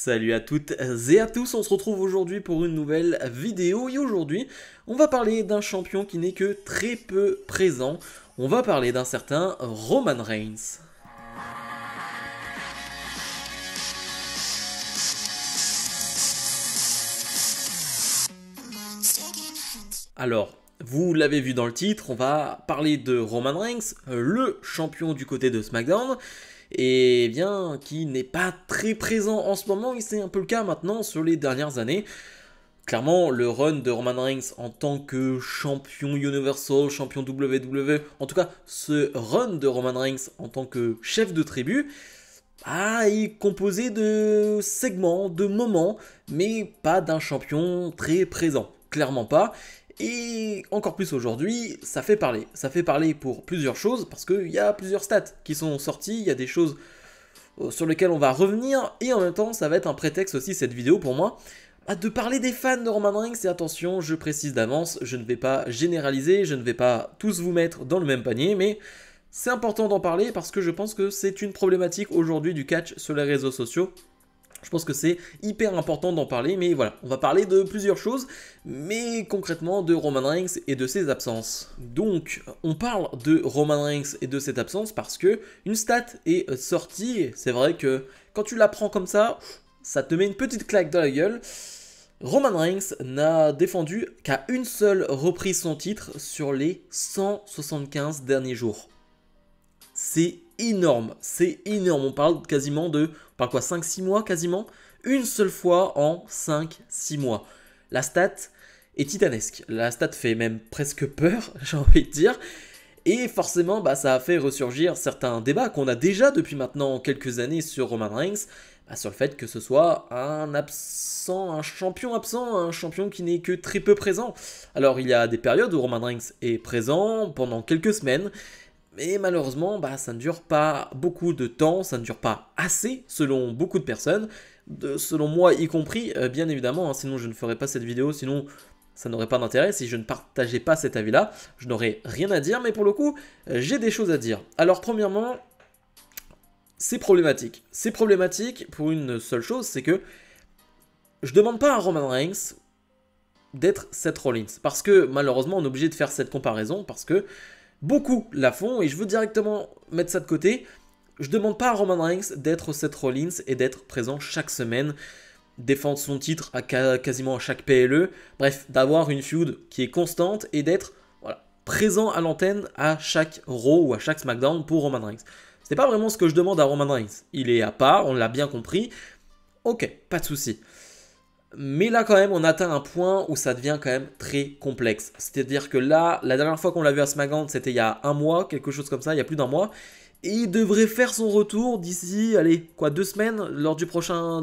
Salut à toutes et à tous, on se retrouve aujourd'hui pour une nouvelle vidéo et aujourd'hui on va parler d'un champion qui n'est que très peu présent, on va parler d'un certain Roman Reigns. Alors, vous l'avez vu dans le titre, on va parler de Roman Reigns, le champion du côté de SmackDown, et bien qui n'est pas très présent en ce moment, et c'est un peu le cas maintenant sur les dernières années. Clairement, le run de Roman Reigns en tant que champion Universal, champion WWE, en tout cas ce run de Roman Reigns en tant que chef de tribu, est composé de segments, de moments, mais pas d'un champion très présent, clairement pas. Et encore plus aujourd'hui, ça fait parler. Ça fait parler pour plusieurs choses, parce qu'il y a plusieurs stats qui sont sorties, il y a des choses sur lesquelles on va revenir, et en même temps, ça va être un prétexte aussi, cette vidéo, pour moi, de parler des fans de Roman Reigns. Et attention, je précise d'avance, je ne vais pas généraliser, je ne vais pas tous vous mettre dans le même panier, mais c'est important d'en parler, parce que je pense que c'est une problématique aujourd'hui du catch sur les réseaux sociaux. Je pense que c'est hyper important d'en parler, mais voilà, on va parler de plusieurs choses, mais concrètement de Roman Reigns et de ses absences. Donc, on parle de Roman Reigns et de cette absence parce que une stat est sortie, c'est vrai que quand tu la prends comme ça te met une petite claque dans la gueule. Roman Reigns n'a défendu qu'à une seule reprise son titre sur les 175 derniers jours. C'est énorme, on parle quasiment de, on parle quoi, 5-6 mois quasiment, une seule fois en 5-6 mois. La stat est titanesque, la stat fait même presque peur, j'ai envie de dire, et forcément ça a fait ressurgir certains débats qu'on a déjà depuis maintenant quelques années sur Roman Reigns, sur le fait que ce soit un absent, un champion qui n'est que très peu présent. Alors il y a des périodes où Roman Reigns est présent pendant quelques semaines, mais malheureusement, ça ne dure pas beaucoup de temps, ça ne dure pas assez, selon beaucoup de personnes, selon moi y compris, bien évidemment, sinon je ne ferais pas cette vidéo, sinon ça n'aurait pas d'intérêt. Si je ne partageais pas cet avis-là, je n'aurais rien à dire, mais pour le coup, j'ai des choses à dire. Alors premièrement, c'est problématique. C'est problématique pour une seule chose, c'est que je ne demande pas à Roman Reigns d'être Seth Rollins, parce que malheureusement on est obligé de faire cette comparaison, parce que beaucoup la font, et je veux directement mettre ça de côté. Je ne demande pas à Roman Reigns d'être Seth Rollins et d'être présent chaque semaine, défendre son titre à quasiment à chaque PLE, bref, d'avoir une feud qui est constante et d'être présent à l'antenne à chaque Raw ou à chaque SmackDown pour Roman Reigns. C'est pas vraiment ce que je demande à Roman Reigns. Il est à part, on l'a bien compris. Ok, pas de souci. Mais là quand même on atteint un point où ça devient quand même très complexe. C'est-à-dire que là, la dernière fois qu'on l'a vu à SmackDown, c'était il y a un mois, quelque chose comme ça, il y a plus d'un mois. Et il devrait faire son retour d'ici, allez, 2 semaines, lors des prochains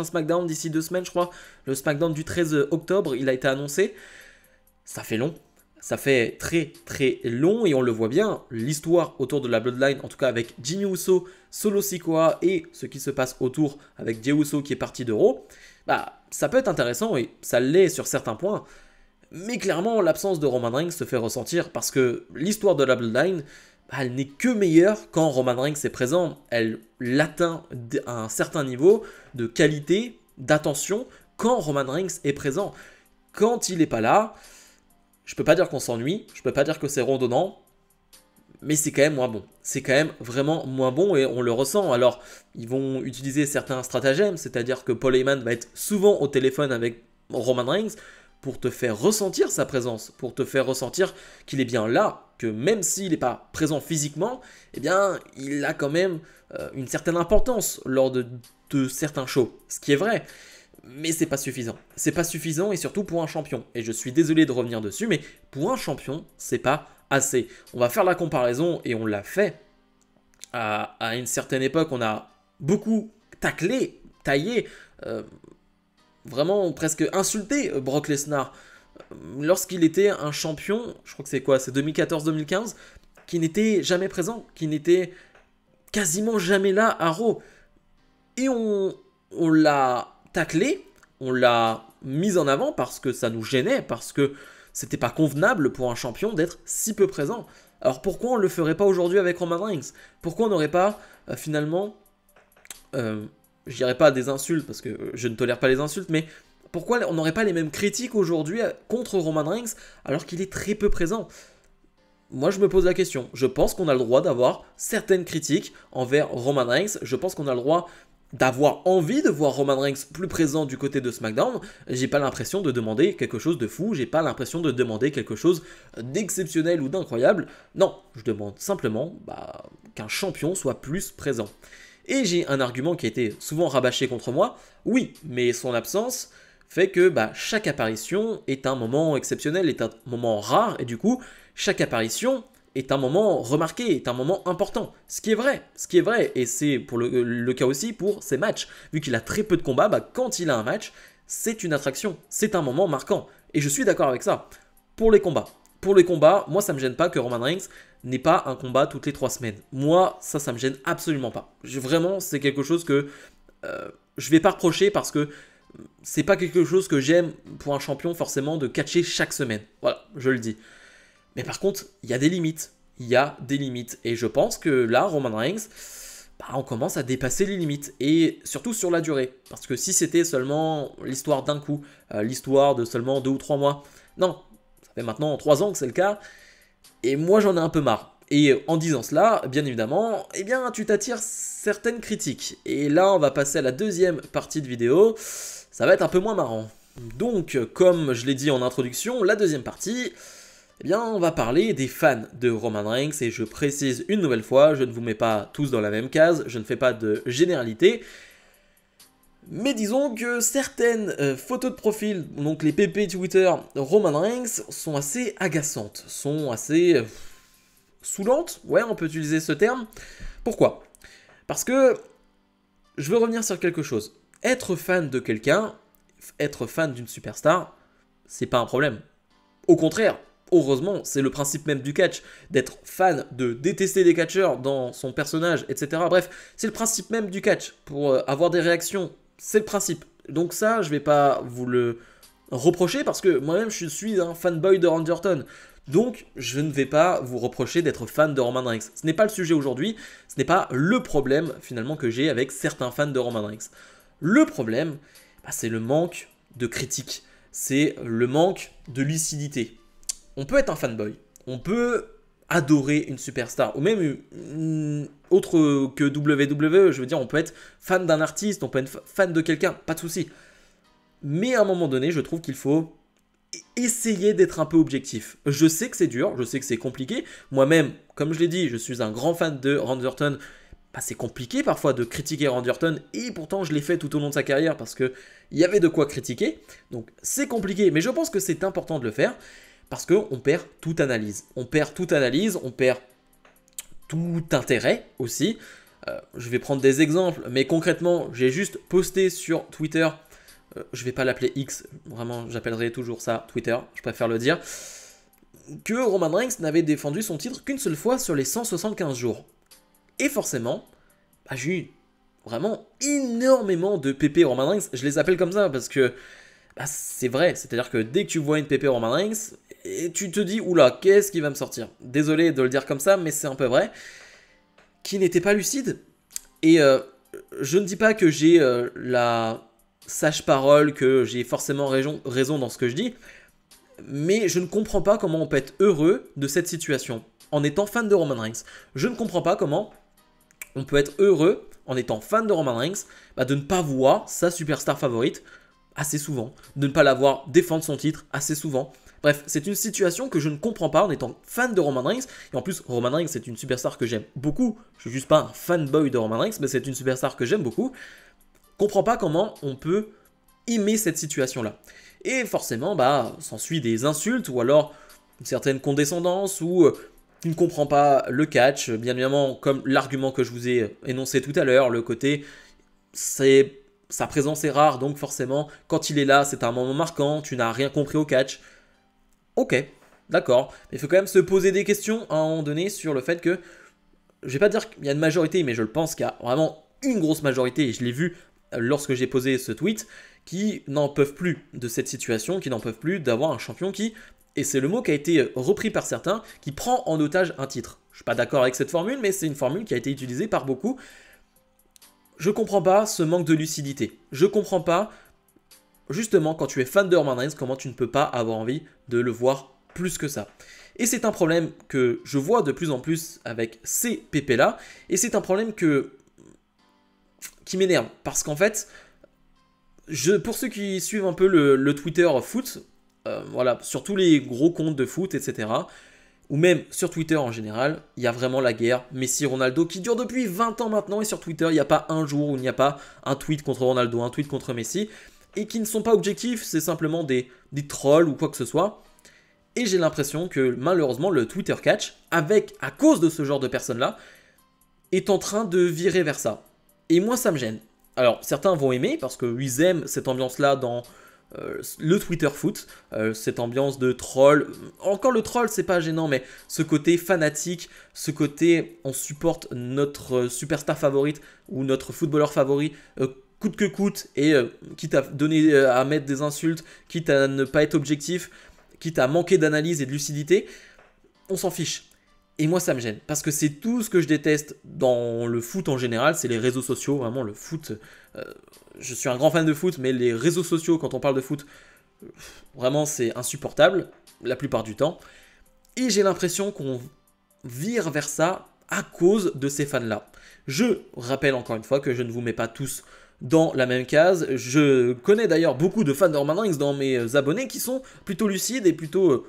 SmackDown, d'ici 2 semaines je crois. Le SmackDown du 13 octobre, il a été annoncé. Ça fait long. Ça fait très très long et on le voit bien, l'histoire autour de la Bloodline, en tout cas avec Jimmy Uso, Solo Sikoa et ce qui se passe autour avec Jey Uso qui est parti de Raw, ça peut être intéressant et ça l'est sur certains points, mais clairement l'absence de Roman Reigns se fait ressentir parce que l'histoire de la Bloodline, elle n'est que meilleure quand Roman Reigns est présent, elle atteint un certain niveau de qualité, d'attention quand Roman Reigns est présent. Quand il n'est pas là, je peux pas dire qu'on s'ennuie, je peux pas dire que c'est redondant, mais c'est quand même moins bon. C'est quand même vraiment moins bon et on le ressent. Alors, ils vont utiliser certains stratagèmes, c'est-à-dire que Paul Heyman va être souvent au téléphone avec Roman Reigns pour te faire ressentir sa présence, pour te faire ressentir qu'il est bien là, que même s'il n'est pas présent physiquement, eh bien, il a quand même une certaine importance lors de certains shows, ce qui est vrai. Mais c'est pas suffisant. C'est pas suffisant et surtout pour un champion. Et je suis désolé de revenir dessus, mais pour un champion, c'est pas assez. On va faire la comparaison et on l'a fait. À une certaine époque, on a beaucoup taclé, taillé, vraiment presque insulté Brock Lesnar. Lorsqu'il était un champion, je crois que c'est quoi, c'est 2014-2015, qui n'était jamais présent, qui n'était quasiment jamais là à Raw. Et on l'a taclé, on l'a mis en avant parce que ça nous gênait, parce que c'était pas convenable pour un champion d'être si peu présent. Alors pourquoi on le ferait pas aujourd'hui avec Roman Reigns? Pourquoi on n'aurait pas finalement je dirais pas des insultes, parce que je ne tolère pas les insultes, mais pourquoi on n'aurait pas les mêmes critiques aujourd'hui contre Roman Reigns alors qu'il est très peu présent? Moi, je me pose la question. Je pense qu'on a le droit d'avoir certaines critiques envers Roman Reigns. Je pense qu'on a le droit d'avoir envie de voir Roman Reigns plus présent du côté de SmackDown. J'ai pas l'impression de demander quelque chose de fou. J'ai pas l'impression de demander quelque chose d'exceptionnel ou d'incroyable. Non, je demande simplement qu'un champion soit plus présent. Et j'ai un argument qui a été souvent rabâché contre moi. Oui, mais son absence fait que chaque apparition est un moment exceptionnel, est un moment rare, et du coup, chaque apparition est un moment remarqué, est un moment important. Ce qui est vrai, et c'est pour le cas aussi pour ses matchs. Vu qu'il a très peu de combats, quand il a un match, c'est une attraction, c'est un moment marquant. Et je suis d'accord avec ça. Pour les combats, moi ça me gêne pas que Roman Reigns n'ait pas un combat toutes les 3 semaines. Moi, ça me gêne absolument pas. Vraiment, c'est quelque chose que je vais pas reprocher parce que c'est pas quelque chose que j'aime pour un champion forcément de catcher chaque semaine. Voilà, je le dis. Mais par contre, il y a des limites. Il y a des limites. Et je pense que là, Roman Reigns, on commence à dépasser les limites. Et surtout sur la durée. Parce que si c'était seulement l'histoire d'un coup, l'histoire de seulement 2 ou 3 mois, non, ça fait maintenant 3 ans que c'est le cas. Et moi, j'en ai un peu marre. Et en disant cela, bien évidemment, tu t'attires certaines critiques. Et là, on va passer à la deuxième partie de vidéo. Ça va être un peu moins marrant. Donc, comme je l'ai dit en introduction, la deuxième partie, on va parler des fans de Roman Reigns. Et je précise une nouvelle fois, je ne vous mets pas tous dans la même case, je ne fais pas de généralité. Mais disons que certaines photos de profil, donc les PP Twitter Roman Reigns, sont assez agaçantes, sont assez saoulantes, ouais, on peut utiliser ce terme. Pourquoi? Parce que je veux revenir sur quelque chose. Être fan de quelqu'un, être fan d'une superstar, c'est pas un problème. Au contraire, heureusement, c'est le principe même du catch, d'être fan, de détester des catcheurs dans son personnage, etc. Bref, c'est le principe même du catch, pour avoir des réactions, c'est le principe. Donc ça, je vais pas vous le reprocher, parce que moi-même, je suis un fanboy de Randy Orton. Donc, je ne vais pas vous reprocher d'être fan de Roman Reigns. Ce n'est pas le sujet aujourd'hui, ce n'est pas le problème, finalement, que j'ai avec certains fans de Roman Reigns. Le problème, c'est le manque de critique, c'est le manque de lucidité. On peut être un fanboy, on peut adorer une superstar, ou même autre que WWE, je veux dire, on peut être fan d'un artiste, on peut être fan de quelqu'un, pas de souci. Mais à un moment donné, je trouve qu'il faut essayer d'être un peu objectif. Je sais que c'est dur, je sais que c'est compliqué. Moi-même, comme je l'ai dit, je suis un grand fan de Randy Orton. C'est compliqué parfois de critiquer Randy Orton, et pourtant je l'ai fait tout au long de sa carrière parce qu'il y avait de quoi critiquer. Donc c'est compliqué, mais je pense que c'est important de le faire. Parce qu'on perd toute analyse. On perd toute analyse, on perd tout intérêt aussi. Je vais prendre des exemples, mais concrètement, j'ai juste posté sur Twitter, je ne vais pas l'appeler X, vraiment, j'appellerai toujours ça Twitter, je préfère le dire, que Roman Reigns n'avait défendu son titre qu'une seule fois sur les 175 jours. Et forcément, j'ai eu vraiment énormément de PP Roman Reigns. Je les appelle comme ça parce que c'est vrai, c'est-à-dire que dès que tu vois une PP Roman Reigns, et tu te dis, oula, qu'est-ce qui va me sortir? Désolé de le dire comme ça, mais c'est un peu vrai. Qui n'était pas lucide. Et je ne dis pas que j'ai la sage parole, que j'ai forcément raison dans ce que je dis, mais je ne comprends pas comment on peut être heureux de cette situation en étant fan de Roman Reigns. Je ne comprends pas comment on peut être heureux en étant fan de Roman Reigns de ne pas voir sa superstar favorite assez souvent, de ne pas la voir défendre son titre assez souvent. Bref, c'est une situation que je ne comprends pas en étant fan de Roman Reigns. Et en plus, Roman Reigns, c'est une superstar que j'aime beaucoup. Je suis juste pas un fanboy de Roman Reigns, mais c'est une superstar que j'aime beaucoup. Je comprends pas comment on peut aimer cette situation-là. Et forcément, s'ensuit des insultes ou alors une certaine condescendance ou tu ne comprends pas le catch. Bien évidemment, comme l'argument que je vous ai énoncé tout à l'heure, le côté sa présence est rare, donc forcément, quand il est là, c'est un moment marquant, tu n'as rien compris au catch. Ok, d'accord, mais il faut quand même se poser des questions à un moment donné sur le fait que, je vais pas dire qu'il y a une majorité, mais je le pense qu'il y a vraiment une grosse majorité, et je l'ai vu lorsque j'ai posé ce tweet, qui n'en peuvent plus de cette situation, qui n'en peuvent plus d'avoir un champion qui, et c'est le mot qui a été repris par certains, qui prend en otage un titre. Je suis pas d'accord avec cette formule, mais c'est une formule qui a été utilisée par beaucoup. je comprends pas ce manque de lucidité. Je comprends pas, justement, quand tu es fan de Roman Reigns, comment tu ne peux pas avoir envie de le voir plus que ça. Et c'est un problème que je vois de plus en plus avec ces PP-là, et c'est un problème qui m'énerve, parce qu'en fait, pour ceux qui suivent un peu le Twitter foot, voilà, sur tous les gros comptes de foot, etc., ou même sur Twitter en général, il y a vraiment la guerre Messi-Ronaldo qui dure depuis 20 ans maintenant, et sur Twitter, il n'y a pas un jour où il n'y a pas un tweet contre Ronaldo, un tweet contre Messi, et qui ne sont pas objectifs, c'est simplement des trolls ou quoi que ce soit. Et j'ai l'impression que malheureusement le Twitter catch, à cause de ce genre de personnes-là, est en train de virer vers ça. Et moi ça me gêne. Alors certains vont aimer parce qu'ils aiment cette ambiance-là dans le Twitter foot, cette ambiance de troll. Encore le troll c'est pas gênant, mais ce côté fanatique, ce côté on supporte notre superstar favorite ou notre footballeur favori coûte que coûte, et quitte à donner à mettre des insultes, quitte à ne pas être objectif, quitte à manquer d'analyse et de lucidité, on s'en fiche. Et moi ça me gêne, parce que c'est tout ce que je déteste dans le foot en général, c'est les réseaux sociaux, vraiment le foot. Je suis un grand fan de foot, mais les réseaux sociaux quand on parle de foot, vraiment c'est insupportable, la plupart du temps. Et j'ai l'impression qu'on vire vers ça à cause de ces fans-là. Je rappelle encore une fois que je ne vous mets pas tous dans la même case. Je connais d'ailleurs beaucoup de fans de Roman Reigns dans mes abonnés qui sont plutôt lucides et plutôt,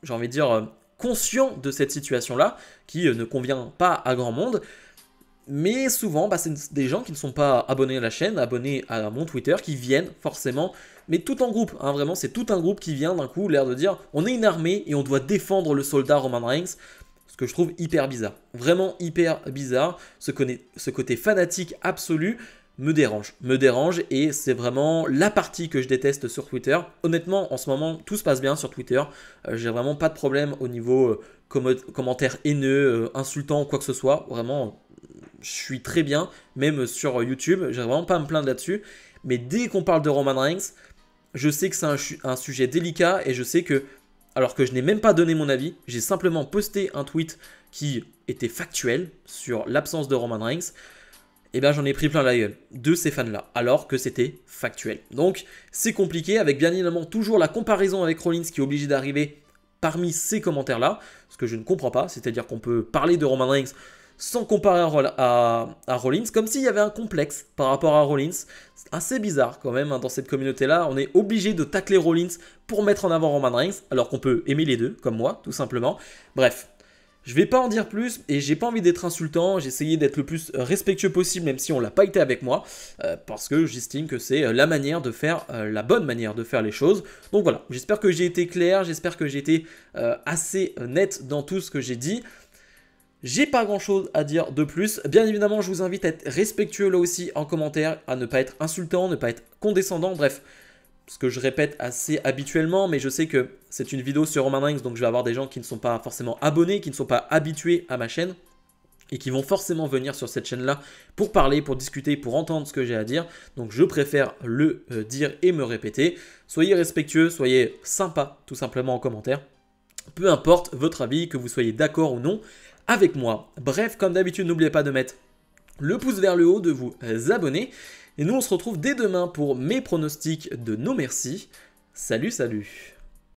j'ai envie de dire, conscients de cette situation-là, qui ne convient pas à grand monde. Mais souvent, c'est des gens qui ne sont pas abonnés à la chaîne, abonnés à mon Twitter, qui viennent forcément, mais tout en groupe, hein, vraiment, c'est tout un groupe qui vient d'un coup, l'air de dire, on est une armée et on doit défendre le soldat Roman Reigns. Ce que je trouve hyper bizarre, vraiment hyper bizarre, ce côté fanatique absolu me dérange, et c'est vraiment la partie que je déteste sur Twitter. Honnêtement, en ce moment, tout se passe bien sur Twitter, j'ai vraiment pas de problème au niveau commentaires haineux, insultants, quoi que ce soit, vraiment, je suis très bien, même sur YouTube, j'ai vraiment pas à me plaindre là-dessus, mais dès qu'on parle de Roman Reigns, je sais que c'est un sujet délicat, et je sais que alors que je n'ai même pas donné mon avis, j'ai simplement posté un tweet qui était factuel sur l'absence de Roman Reigns, et bien j'en ai pris plein la gueule de ces fans-là, alors que c'était factuel. Donc c'est compliqué, avec bien évidemment toujours la comparaison avec Rollins qui est obligé d'arriver parmi ces commentaires-là, ce que je ne comprends pas, c'est-à-dire qu'on peut parler de Roman Reigns sans comparer à Rollins, comme s'il y avait un complexe par rapport à Rollins. C'est assez bizarre quand même, hein, dans cette communauté-là. On est obligé de tacler Rollins pour mettre en avant Roman Reigns, alors qu'on peut aimer les deux, comme moi, tout simplement. Bref, je vais pas en dire plus, et j'ai pas envie d'être insultant. J'ai essayé d'être le plus respectueux possible, même si on l'a pas été avec moi, parce que j'estime que c'est la manière de faire, la bonne manière de faire les choses. Donc voilà, j'espère que j'ai été clair, j'espère que j'ai été assez net dans tout ce que j'ai dit. J'ai pas grand chose à dire de plus. Bien évidemment, je vous invite à être respectueux là aussi en commentaire, à ne pas être insultant, ne pas être condescendant, bref, ce que je répète assez habituellement, mais je sais que c'est une vidéo sur Roman Reigns, donc je vais avoir des gens qui ne sont pas forcément abonnés, qui ne sont pas habitués à ma chaîne, et qui vont forcément venir sur cette chaîne-là pour parler, pour discuter, pour entendre ce que j'ai à dire. Donc je préfère le dire et me répéter. Soyez respectueux, soyez sympa tout simplement en commentaire. Peu importe votre avis, que vous soyez d'accord ou non avec moi. Bref, comme d'habitude, n'oubliez pas de mettre le pouce vers le haut, de vous abonner. Et nous, on se retrouve dès demain pour mes pronostics de No Merci. Salut, salut!